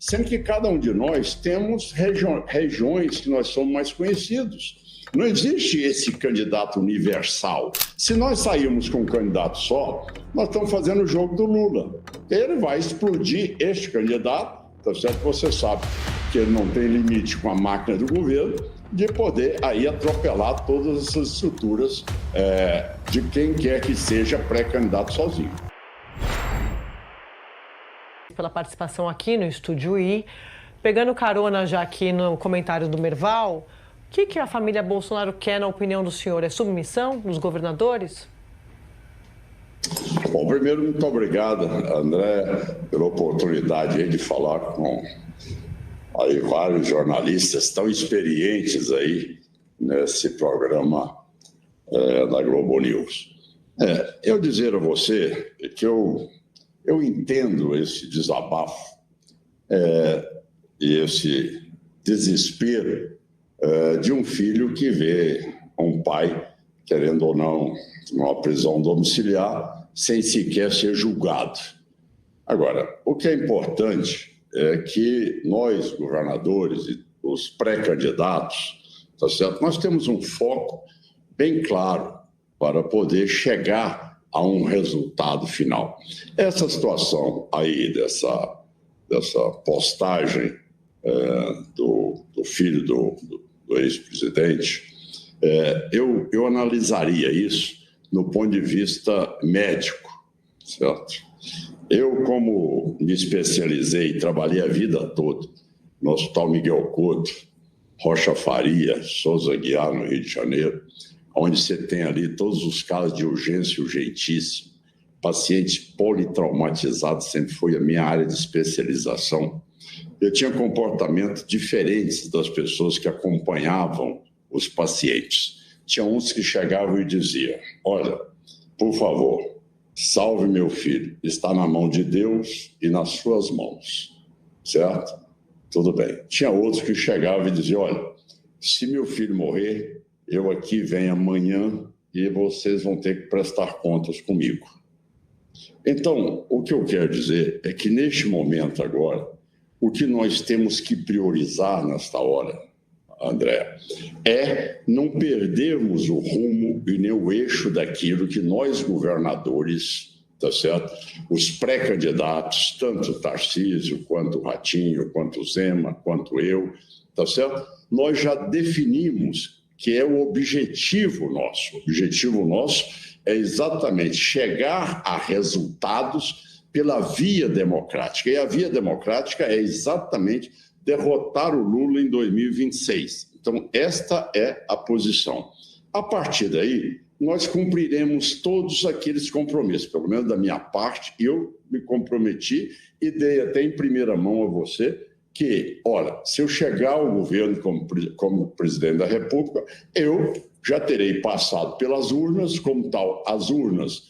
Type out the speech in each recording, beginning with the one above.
sendo que cada um de nós temos regiões que nós somos mais conhecidos. Não existe esse candidato universal. Se nós sairmos com um candidato só, nós estamos fazendo o jogo do Lula. Ele vai explodir este candidato, tá certo? Você sabe que ele não tem limite com a máquina do governo de poder aí atropelar todas essas estruturas de quem quer que seja pré-candidato sozinho. Pela participação aqui no Estúdio I, pegando carona já aqui no comentário do Merval, o que a família Bolsonaro quer, na opinião do senhor? É submissão dos governadores? Bom, primeiro, muito obrigado, André, pela oportunidade aí de falar com aí vários jornalistas tão experientes aí nesse programa da Globo News. Eu dizer a você que eu entendo esse desabafo e esse desespero de um filho que vê um pai, querendo ou não, numa prisão domiciliar, sem sequer ser julgado. Agora, o que é importante é que nós, governadores e os pré-candidatos, tá certo? Nós temos um foco bem claro para poder chegar a um resultado final. Essa situação aí dessa postagem do filho do ex-presidente, eu analisaria isso no ponto de vista médico, certo? Eu, como me especializei, trabalhei a vida toda no Hospital Miguel Couto, Rocha Faria, Souza Aguiar, no Rio de Janeiro, onde você tem ali todos os casos de urgência urgentíssima, pacientes politraumatizados, sempre foi a minha área de especialização. Eu tinha comportamentos diferentes das pessoas que acompanhavam os pacientes. Tinha uns que chegavam e diziam: olha, por favor, salve meu filho, está na mão de Deus e nas suas mãos, certo? Tudo bem. Tinha outros que chegavam e diziam: olha, se meu filho morrer, eu aqui venho amanhã e vocês vão ter que prestar contas comigo. Então, o que eu quero dizer é que neste momento agora, o que nós temos que priorizar nesta hora, André, é não perdermos o rumo e nem o eixo daquilo que nós, governadores, tá certo? Os pré-candidatos, tanto o Tarcísio, quanto o Ratinho, quanto o Zema, quanto eu, tá certo? Nós já definimos que é o objetivo nosso. O objetivo nosso é exatamente chegar a resultados pela via democrática. E a via democrática é exatamente derrotar o Lula em 2026. Então, esta é a posição. A partir daí, nós cumpriremos todos aqueles compromissos. Pelo menos da minha parte, eu me comprometi e dei até em primeira mão a você que, olha, se eu chegar ao governo como presidente da República, eu já terei passado pelas urnas, como tal, as urnas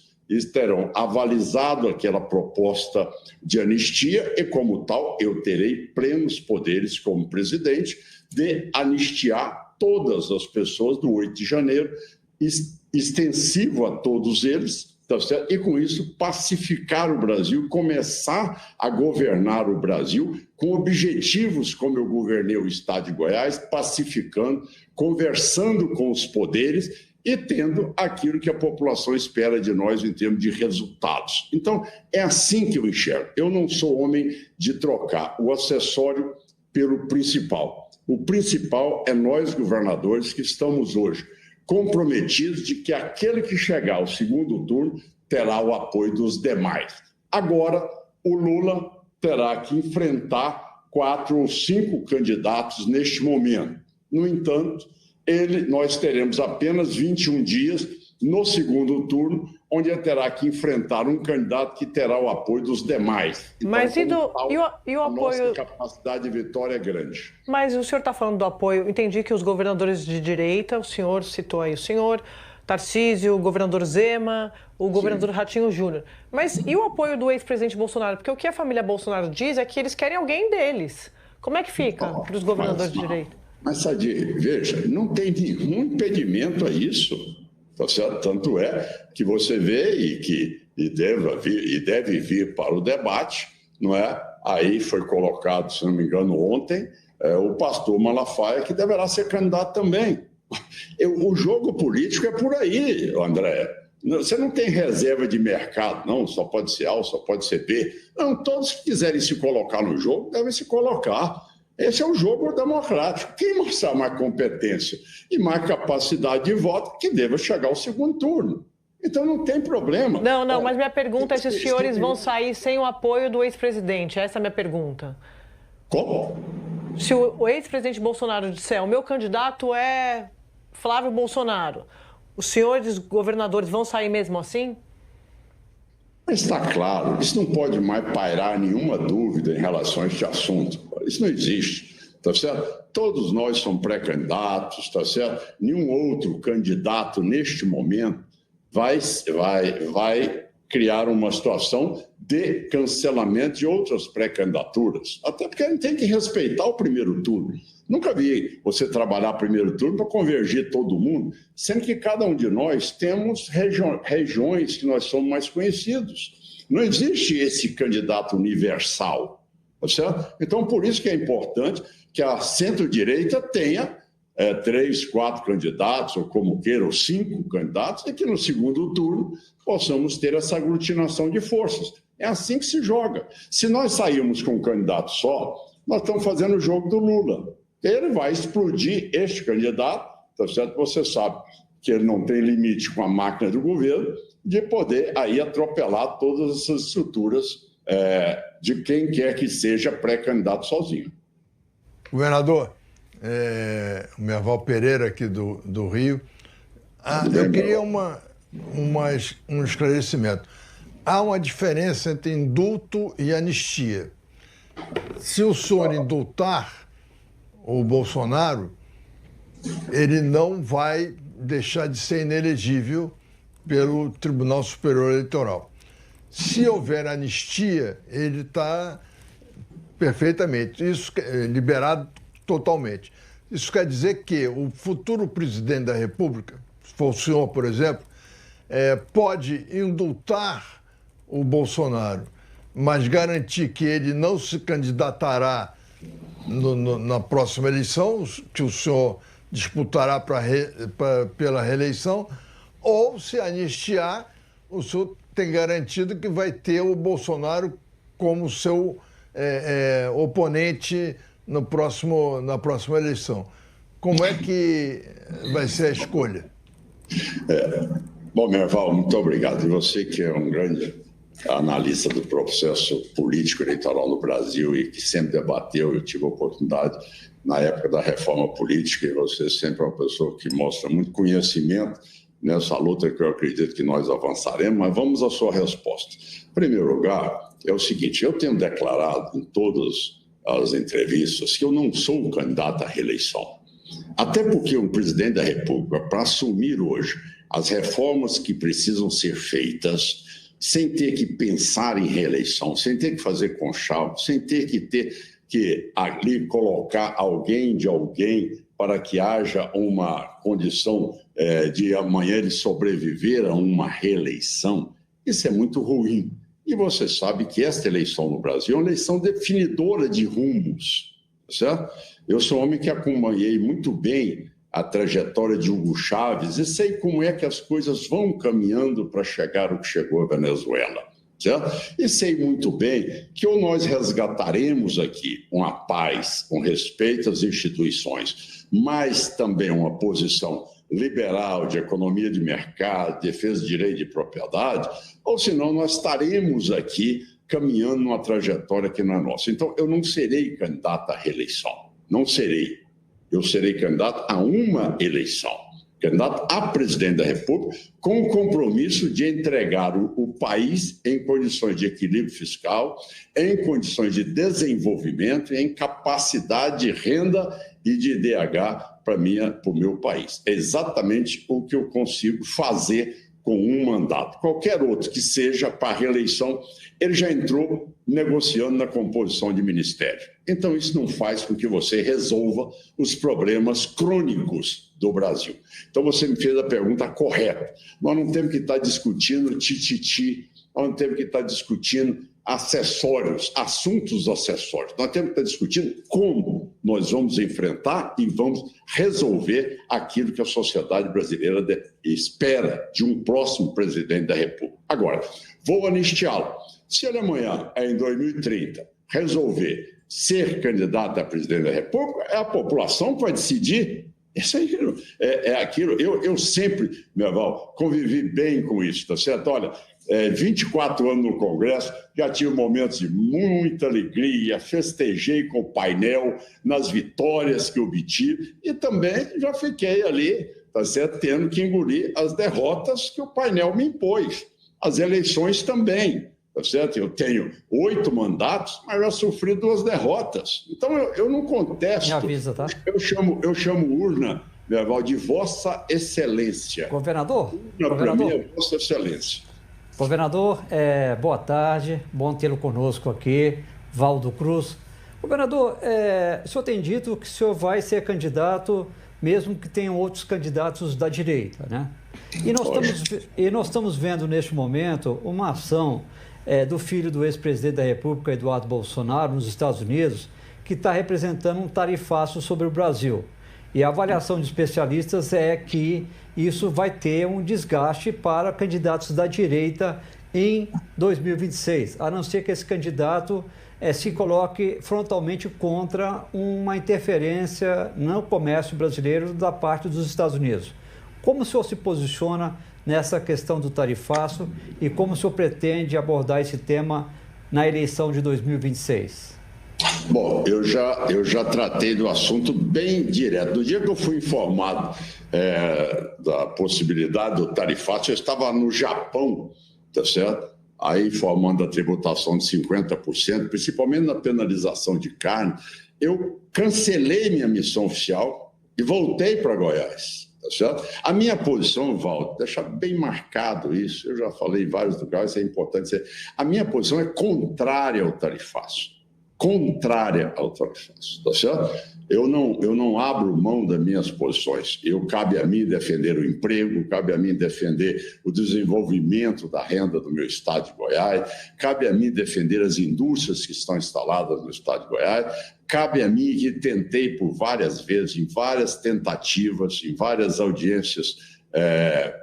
terão avalizado aquela proposta de anistia e, como tal, eu terei plenos poderes como presidente de anistiar todas as pessoas do 8 de janeiro, extensivo a todos eles, tá certo? E, com isso, pacificar o Brasil, começar a governar o Brasil com objetivos como eu governei o Estado de Goiás, pacificando, conversando com os poderes e tendo aquilo que a população espera de nós em termos de resultados. Então, é assim que eu enxergo. Eu não sou homem de trocar o acessório pelo principal. O principal é nós, governadores, que estamos hoje comprometidos de que aquele que chegar ao segundo turno terá o apoio dos demais. Agora, o Lula terá que enfrentar 4 ou 5 candidatos neste momento. No entanto, nós teremos apenas 21 dias no segundo turno, onde ele terá que enfrentar um candidato que terá o apoio dos demais. Então, mas e o a apoio? Nossa capacidade de vitória é grande. Mas o senhor está falando do apoio. Entendi que os governadores de direita, o senhor citou aí o senhor, Tarcísio, o governador Zema, o governador Ratinho Júnior. Mas e o apoio do ex-presidente Bolsonaro? Porque o que a família Bolsonaro diz é que eles querem alguém deles. Como é que fica para os governadores de direita? Mas, Sadir, veja, não tem nenhum impedimento a isso, tá certo? Tanto é que você vê e deve vir para o debate, não é? Aí foi colocado, se não me engano, ontem, o pastor Malafaia, que deverá ser candidato também. O jogo político é por aí, André. Você não tem reserva de mercado, não, só pode ser A, só pode ser B. Não, todos que quiserem se colocar no jogo devem se colocar. Esse é o jogo democrático. Quem mostrar mais competência e mais capacidade de voto, que deva chegar ao segundo turno. Então não tem problema. Não, mas minha pergunta é se os senhores vão sair sem o apoio do ex-presidente. Essa é a minha pergunta. Como? Se o ex-presidente Bolsonaro disser, o meu candidato é Flávio Bolsonaro, os senhores governadores vão sair mesmo assim? Mas está claro, isso não pode mais pairar nenhuma dúvida em relação a este assunto. Isso não existe, tá certo? Todos nós somos pré-candidatos, tá certo? Nenhum outro candidato neste momento vai criar uma situação de cancelamento de outras pré-candidaturas. Até porque a gente tem que respeitar o primeiro turno. Nunca vi você trabalhar primeiro turno para convergir todo mundo, sendo que cada um de nós temos regiões que nós somos mais conhecidos. Não existe esse candidato universal, tá certo? Então, por isso que é importante que a centro-direita tenha 3, 4 candidatos, ou como queira, ou 5 candidatos, e que no segundo turno possamos ter essa aglutinação de forças. É assim que se joga. Se nós sairmos com um candidato só, nós estamos fazendo o jogo do Lula. Ele vai explodir este candidato, tá certo? Você sabe que ele não tem limite com a máquina do governo de poder aí atropelar todas essas estruturas de quem quer que seja pré-candidato sozinho. Governador, o Merval Pereira aqui do Rio, eu queria um esclarecimento. Há uma diferença entre indulto e anistia. Se o senhor indultar o Bolsonaro, ele não vai deixar de ser inelegível pelo Tribunal Superior Eleitoral. Se houver anistia, ele está perfeitamente, liberado totalmente. Isso quer dizer que o futuro presidente da República, se for o senhor, por exemplo, pode indultar o Bolsonaro, mas garantir que ele não se candidatará na próxima eleição, que o senhor disputará pela reeleição, ou se anistiar, o senhor tem garantido que vai ter o Bolsonaro como seu oponente na próxima eleição. Como é que vai ser a escolha? Bom, Merval, muito obrigado. E você que é um grande analista do processo político eleitoral no Brasil e que sempre debateu, eu tive a oportunidade na época da reforma política, e você sempre é uma pessoa que mostra muito conhecimento nessa luta que eu acredito que nós avançaremos, mas vamos à sua resposta. Em primeiro lugar, é o seguinte, eu tenho declarado em todas as entrevistas que eu não sou um candidato à reeleição. Até porque um presidente da República, para assumir hoje as reformas que precisam ser feitas, sem ter que pensar em reeleição, sem ter que fazer conchavo, sem ter que ali colocar alguém de alguém para que haja uma condição de amanhã ele sobreviver a uma reeleição, isso é muito ruim. E você sabe que esta eleição no Brasil é uma eleição definidora de rumos, certo? Eu sou um homem que acompanhei muito bem a trajetória de Hugo Chávez e sei como é que as coisas vão caminhando para chegar o que chegou à Venezuela, certo? E sei muito bem que ou nós resgataremos aqui uma paz com respeito às instituições, mas também uma posição liberal de economia de mercado, defesa de direito de propriedade, ou senão nós estaremos aqui caminhando numa trajetória que não é nossa. Então, eu não serei candidato à reeleição, não serei. Eu serei candidato a uma eleição, candidato a presidente da República, com o compromisso de entregar o país em condições de equilíbrio fiscal, em condições de desenvolvimento, em capacidade de renda e de IDH para o meu país. É exatamente o que eu consigo fazer com um mandato. Qualquer outro que seja para a reeleição, ele já entrou negociando na composição de ministério. Então, isso não faz com que você resolva os problemas crônicos do Brasil. Então, você me fez a pergunta correta. Nós não temos que estar discutindo tititi, nós não temos que estar discutindo acessórios, assuntos acessórios. Nós temos que estar discutindo como nós vamos enfrentar e vamos resolver aquilo que a sociedade brasileira espera de um próximo presidente da República. Agora, vou anistiá-lo. Se ele amanhã, em 2030, resolver ser candidato a presidente da República, é a população que vai decidir. Isso aí é aquilo. Eu sempre, Merval, convivi bem com isso, tá certo? Olha, 24 anos no Congresso, já tive momentos de muita alegria, festejei com o painel nas vitórias que obtive e também já fiquei ali, tá certo? Tendo que engolir as derrotas que o painel me impôs. As eleições também. Tá certo? Eu tenho 8 mandatos, mas já sofri 2 derrotas. Então, eu não contesto. Me avisa, tá? Eu chamo urna, Merval, de Vossa Excelência. Governador? Para mim é Vossa Excelência. Governador, boa tarde. Bom tê-lo conosco aqui. Valdo Cruz. Governador, o senhor tem dito que o senhor vai ser candidato, mesmo que tenham outros candidatos da direita, né? E nós estamos vendo, neste momento, uma ação do filho do ex-presidente da República, Eduardo Bolsonaro, nos Estados Unidos, que está representando um tarifaço sobre o Brasil. E a avaliação de especialistas é que isso vai ter um desgaste para candidatos da direita em 2026, a não ser que esse candidato se coloque frontalmente contra uma interferência no comércio brasileiro da parte dos Estados Unidos. Como o senhor se posiciona nessa questão do tarifaço e como o senhor pretende abordar esse tema na eleição de 2026? Bom, eu já tratei do assunto bem direto. No dia que eu fui informado da possibilidade do tarifaço, eu estava no Japão, tá certo? Aí informando a tributação de 50%, principalmente na penalização de carne. Eu cancelei minha missão oficial e voltei para Goiás. Tá certo? A minha posição, Valdo, deixa bem marcado isso, eu já falei em vários lugares, é importante dizer, a minha posição é contrária ao tarifaço. Contrária ao tarifaço, tá certo? Eu não abro mão das minhas posições. Cabe a mim defender o emprego, cabe a mim defender o desenvolvimento da renda do meu estado de Goiás, cabe a mim defender as indústrias que estão instaladas no estado de Goiás, cabe a mim que tentei por várias vezes, em várias tentativas, em várias audiências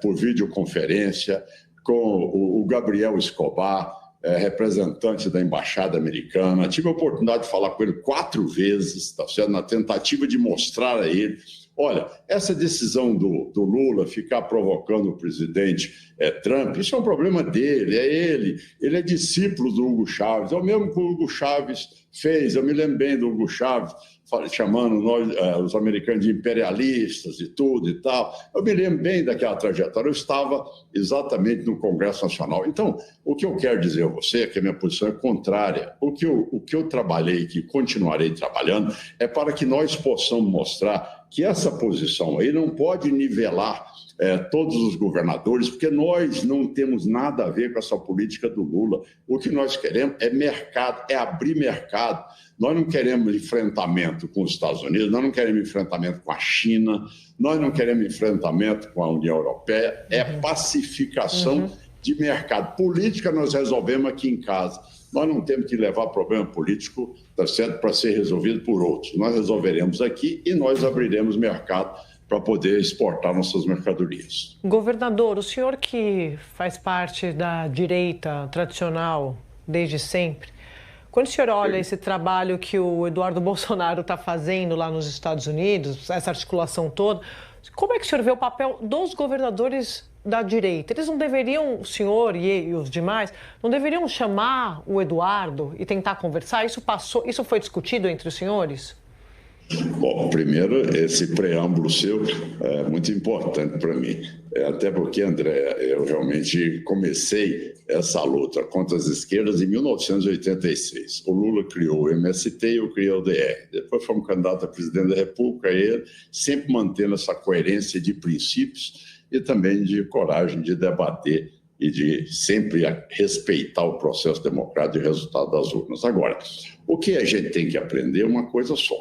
por videoconferência, com o Gabriel Escobar, representante da Embaixada Americana. Tive a oportunidade de falar com ele 4 vezes, tá certo? Na tentativa de mostrar a ele, olha, essa decisão do Lula ficar provocando o presidente Trump, isso é um problema dele, ele é discípulo do Hugo Chávez, é o mesmo que o Hugo Chávez fez, eu me lembro bem do Hugo Chávez, chamando nós, os americanos de imperialistas e tudo e tal. Eu me lembro bem daquela trajetória, eu estava exatamente no Congresso Nacional. Então, o que eu quero dizer a você é que a minha posição é contrária. O que eu trabalhei e que continuarei trabalhando é para que nós possamos mostrar que essa posição aí não pode nivelar todos os governadores, porque nós não temos nada a ver com essa política do Lula. O que nós queremos é mercado, é abrir mercado. Nós não queremos enfrentamento com os Estados Unidos, nós não queremos enfrentamento com a China, nós não queremos enfrentamento com a União Europeia, é pacificação de mercado. Política nós resolvemos aqui em casa. Nós não temos que levar problema político, tá certo, para ser resolvido por outros. Nós resolveremos aqui e nós abriremos mercado para poder exportar nossas mercadorias. Governador, o senhor que faz parte da direita tradicional desde sempre, quando o senhor olha esse trabalho que o Eduardo Bolsonaro está fazendo lá nos Estados Unidos, essa articulação toda, como é que o senhor vê o papel dos governadores da direita? Eles não deveriam, o senhor e os demais, não deveriam chamar o Eduardo e tentar conversar? Isso foi discutido entre os senhores? Bom, primeiro, esse preâmbulo seu é muito importante para mim. Até porque, André, eu realmente comecei essa luta contra as esquerdas em 1986. O Lula criou o MST e eu criei o DR. Depois fomos candidato a presidente da República, ele sempre mantendo essa coerência de princípios e também de coragem de debater e de sempre respeitar o processo democrático e o resultado das urnas. Agora, o que a gente tem que aprender é uma coisa só.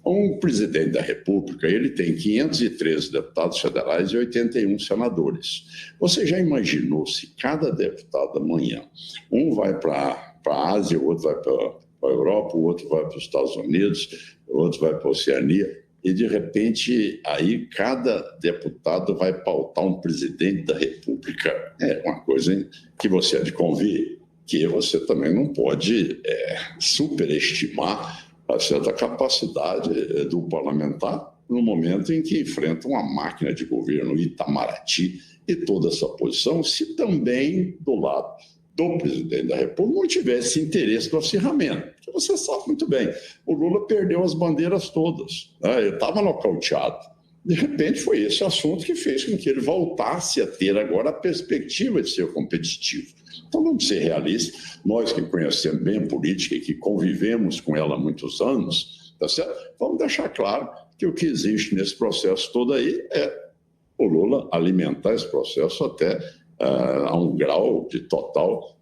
Um presidente da República, ele tem 513 deputados federais e 81 senadores. Você já imaginou se cada deputado amanhã, um vai para a Ásia, o outro vai para a Europa, o outro vai para os Estados Unidos, o outro vai para a Oceania. E, de repente, aí cada deputado vai pautar um presidente da República. É uma coisa que você há de convir, que você também não pode superestimar a certa capacidade do parlamentar no momento em que enfrenta uma máquina de governo Itamaraty e toda essa posição, se também do lado do presidente da República não tivesse interesse no acirramento. Porque você sabe muito bem, o Lula perdeu as bandeiras todas, né? Ele estava nocauteado. De repente foi esse assunto que fez com que ele voltasse a ter agora a perspectiva de ser competitivo. Então vamos ser realistas, nós que conhecemos bem a política e que convivemos com ela há muitos anos, tá certo? Vamos deixar claro que o que existe nesse processo todo aí é o Lula alimentar esse processo até a um grau de total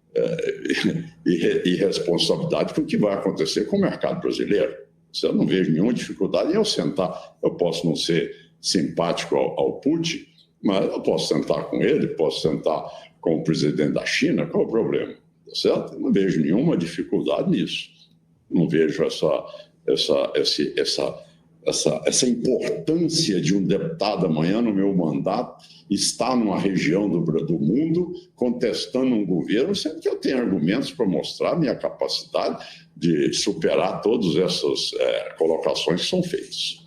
irresponsabilidade com o que vai acontecer com o mercado brasileiro. Eu não vejo nenhuma dificuldade em eu sentar. Eu posso não ser simpático ao Putin, mas eu posso sentar com ele, posso sentar com o presidente da China, qual é o problema? Certo? Eu não vejo nenhuma dificuldade nisso. Não vejo essa importância de um deputado amanhã no meu mandato estar numa região do mundo contestando um governo, sendo que eu tenho argumentos para mostrar minha capacidade de superar todas essas colocações que são feitas.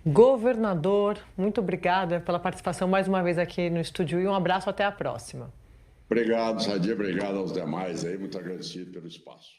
Governador, muito obrigada pela participação mais uma vez aqui no estúdio e um abraço, até a próxima. Obrigado, Sadia, obrigado aos demais aí, muito agradecido pelo espaço.